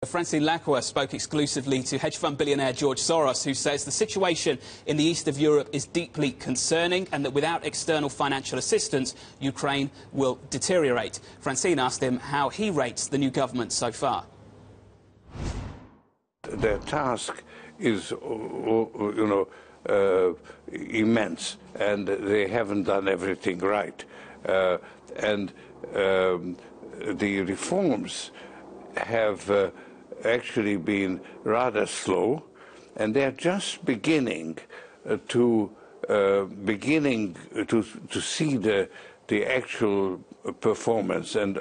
Francine Lacqua spoke exclusively to hedge fund billionaire George Soros, who says the situation in the east of Europe is deeply concerning and that without external financial assistance, Ukraine will deteriorate. Francine asked him how he rates the new government so far. Their task is, immense, and they haven't done everything right. The reforms have actually been rather slow, and they're just beginning to see the actual performance, and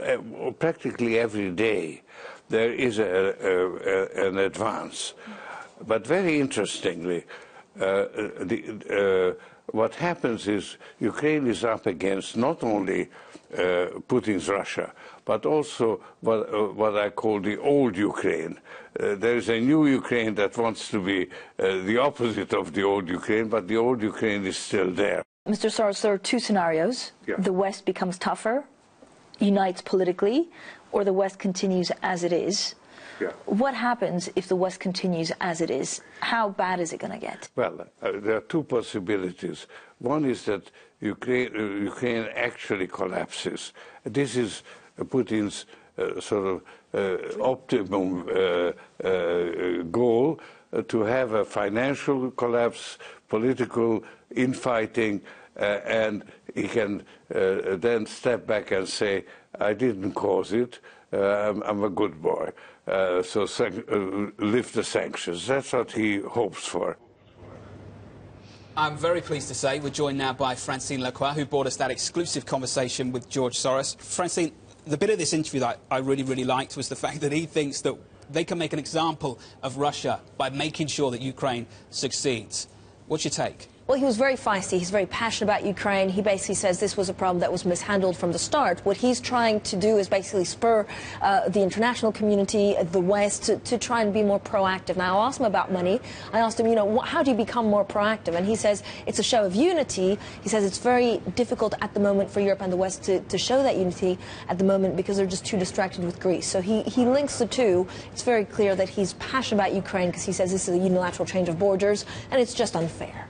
practically every day there is an advance. But very interestingly, what happens is Ukraine is up against not only Putin's Russia, but also what I call the old Ukraine. There is a new Ukraine that wants to be the opposite of the old Ukraine, but the old Ukraine is still there. Mr. Soros, there are two scenarios. Yeah. The West becomes tougher, unites politically, or the West continues as it is. Yeah. What happens if the West continues as it is? How bad is it going to get? Well, there are two possibilities. One is that Ukraine actually collapses. This is Putin's optimum goal, to have a financial collapse, political infighting, and he can then step back and say, I didn't cause it, I'm a good boy. So lift the sanctions. That's what he hopes for. I'm very pleased to say we're joined now by Francine Lacqua, who brought us that exclusive conversation with George Soros. Francine, the bit of this interview that I really liked was the fact that he thinks that they can make an example of Russia by making sure that Ukraine succeeds. What's your take? Well, he was very feisty. He's very passionate about Ukraine. He basically says this was a problem that was mishandled from the start. What he's trying to do is basically spur the international community, the West, to try and be more proactive. Now, I asked him about money. I asked him, how do you become more proactive? And he says it's a show of unity. He says it's very difficult at the moment for Europe and the West to show that unity at the moment because they're just too distracted with Greece. So he links the two. It's very clear that he's passionate about Ukraine because he says this is a unilateral change of borders, and it's just unfair.